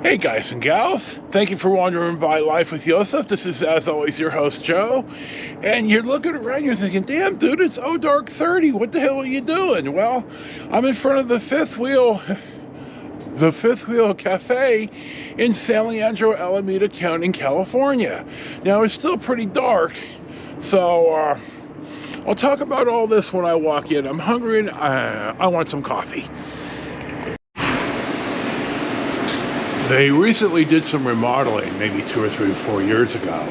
Hey guys and gals, thank you for wandering by Life with Yosef. This is, as always, your host Joe. And you're looking around, you're thinking, damn dude, it's dark 30. What the hell are you doing? Well, I'm in front of the Fifth Wheel Cafe in San Leandro, Alameda County, California. Now, it's still pretty dark, so I'll talk about all this when I walk in. I'm hungry and I want some coffee. They recently did some remodeling, maybe 2 or 3 or 4 years ago.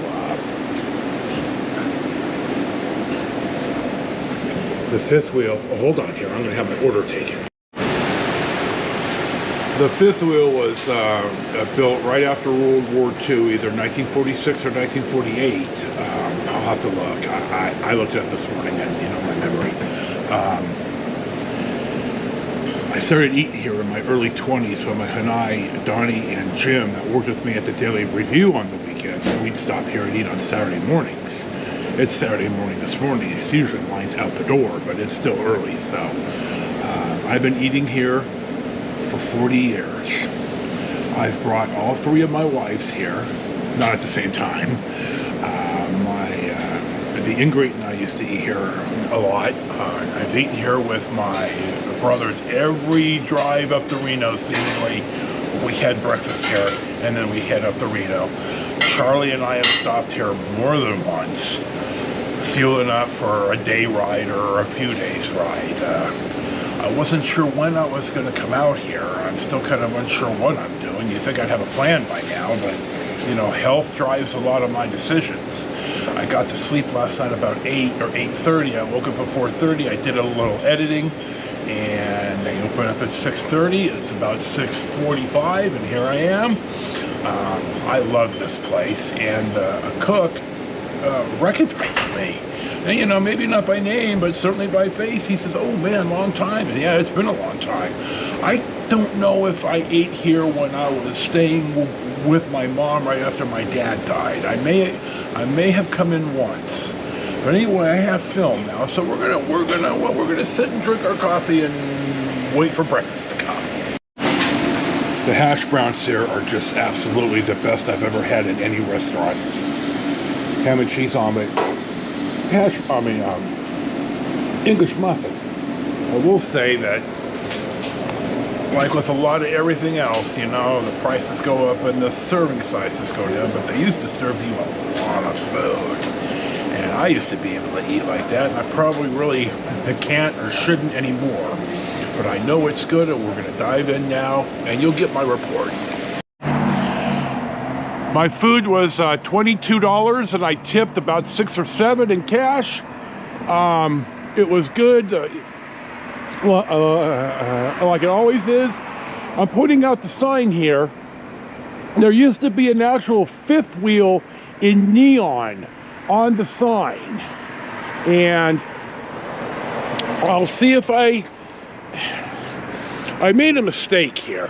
The Fifth Wheel, hold on here, I'm going to have my order taken. The Fifth Wheel was built right after World War II, either 1946 or 1948. I'll have to look. I looked it up this morning and, my memory. I started eating here in my early 20s when my Hanai, Donnie, and Jim that worked with me at the Daily Review on the weekends. We'd stop here and eat on Saturday mornings. It's Saturday morning this morning. It's usually lines out the door, but it's still early. So I've been eating here for 40 years. I've brought all 3 of my wives here, not at the same time. The ingrate and I used to eat here a lot. I've eaten here with my brothers every drive up to Reno, seemingly. We had breakfast here, and then we head up to Reno. Charlie and I have stopped here more than once, fueling up for a day ride or a few days ride. I wasn't sure when I was going to come out here. I'm still kind of unsure what I'm doing. You'd think I'd have a plan by now, but health drives a lot of my decisions. I got to sleep last night about 8 or 8:30. I woke up at 4:30. I did a little editing, and they open up at 6:30. It's about 6:45, and here I am. I love this place, and a cook recognized me. And, maybe not by name, but certainly by face. He says, "Oh man, long time." And yeah, it's been a long time. I don't know if I ate here when I was staying with my mom right after my dad died. I may have come in once, but anyway, I have film now, so we're gonna sit and drink our coffee and wait for breakfast to come. The hash browns here are just absolutely the best I've ever had in any restaurant. Ham and cheese omelet, English muffin. I will say that, like with a lot of everything else, the prices go up and the serving sizes go down, but they used to serve you a lot of food. And I used to be able to eat like that, and I probably really can't or shouldn't anymore. But I know it's good, and we're going to dive in now, and you'll get my report. My food was $22, and I tipped about 6 or 7 in cash. It was good. Like it always is. I'm putting out the sign here. There used to be an actual Fifth Wheel in neon on the sign, and I'll see if I made a mistake here.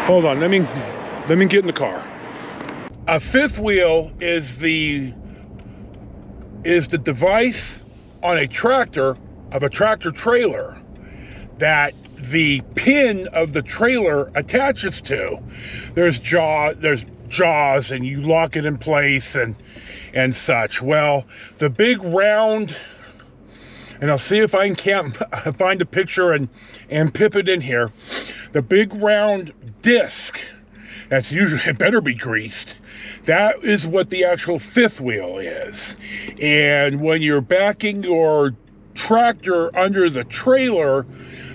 Hold on, let me get in the car. A Fifth Wheel is the device on a tractor, of a tractor trailer, that the pin of the trailer attaches to. There's jaws, and you lock it in place and such. Well, the big round, and I'll see if I can find a picture and pip it in here. The big round disc, that's usually, it better be greased. That is what the actual Fifth Wheel is. And when you're backing your tractor under the trailer,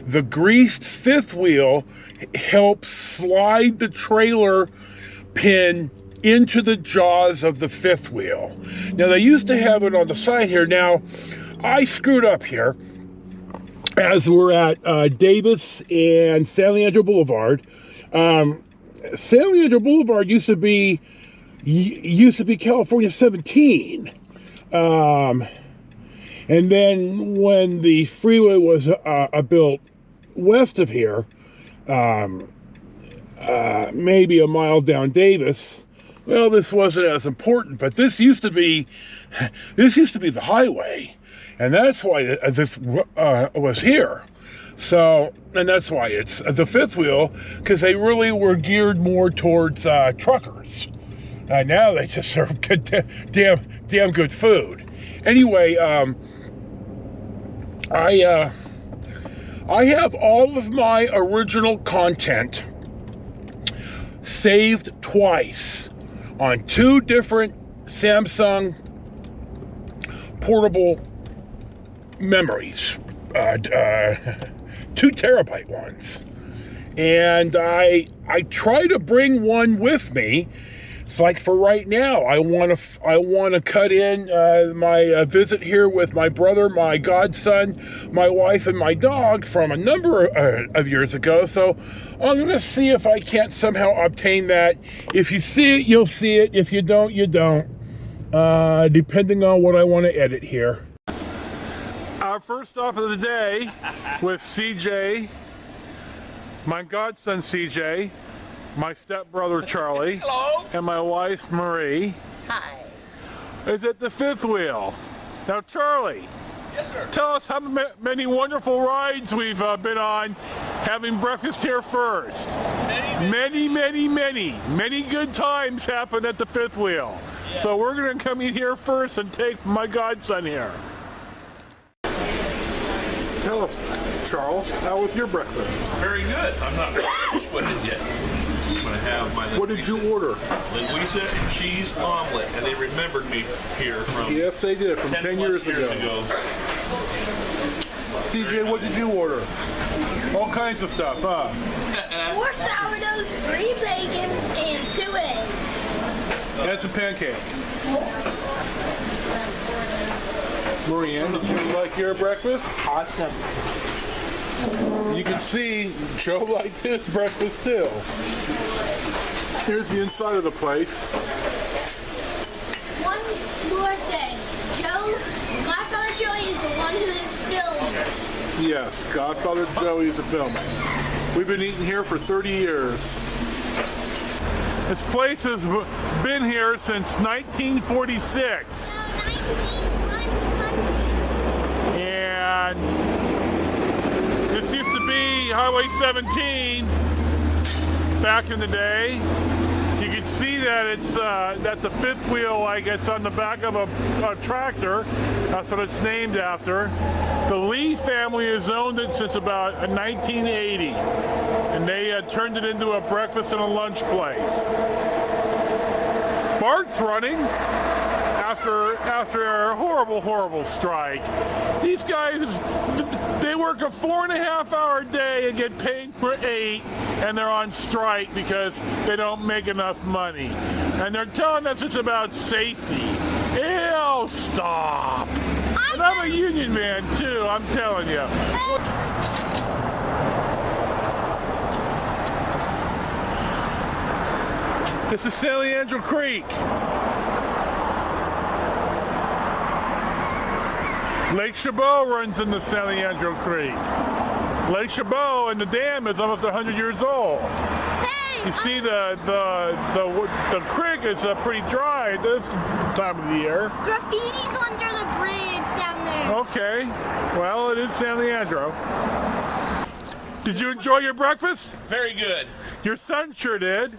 the greased Fifth Wheel helps slide the trailer pin into the jaws of the Fifth Wheel. Now, they used to have it on the side here. Now, I screwed up here as we're at Davis and San Leandro Boulevard. San Leandro Boulevard used to be California 17. And then when the freeway was built west of here, maybe a mile down Davis, well, this wasn't as important, but this used to be the highway, and that's why this was here. So, and that's why it's the fifth wheel, because they really were geared more towards truckers. Now they just serve good, damn good food. Anyway, I have all of my original content saved twice on 2 different Samsung portable memories, 2 terabyte ones, and I try to bring one with me. It's like for right now, I want to cut in my visit here with my brother, my godson, my wife, and my dog from a number of years ago. So I'm going to see if I can't somehow obtain that. If you see it, you'll see it. If you don't, you don't. Depending on what I want to edit here. Our first stop of the day with CJ, my godson CJ, my stepbrother Charlie, hello, and my wife Marie. hi. Is at the fifth wheel. Now Charlie, Yes, sir. tell us how many wonderful rides we've been on having breakfast here first. Many good times happen at the fifth wheel. Yeah. So we're going to come in here first and take my godson here. Tell us, Charles, how was your breakfast? Very good. I'm not finished with it yet. I'm going to have my What did you order? Louisa and cheese omelet, and they remembered me here from Yes, they did, from 10 years ago. CJ, what did you order? All kinds of stuff, huh? 4 sourdoughs, 3 bacon, and 2 eggs. And some pancakes. Marianne, did you like your breakfast? Awesome. You can see Joe liked his breakfast too. Here's the inside of the place. One more thing. Godfather Joey is the one who is filming. Yes, Godfather Joey is a filming. We've been eating here for 30 years. This place has been here since 1946. And this used to be Highway 17 back in the day. You can see that it's that the fifth wheel, like it's on the back of a tractor. That's what it's named after. The Lee family has owned it since about 1980, and they turned it into a breakfast and a lunch place. Bart's running after a horrible strike. These guys, they work a 4.5-hour day and get paid for 8, and they're on strike because they don't make enough money. And they're telling us it's about safety. Ew, stop. And I'm a union man too, I'm telling you. This is San Leandro Creek. Lake Chabot runs into San Leandro Creek. Lake Chabot and the dam is almost 100 years old. Hey! You see the creek is pretty dry this time of the year. Graffiti's under the bridge down there. Okay, well it is San Leandro. Did you enjoy your breakfast? Very good. Your son sure did.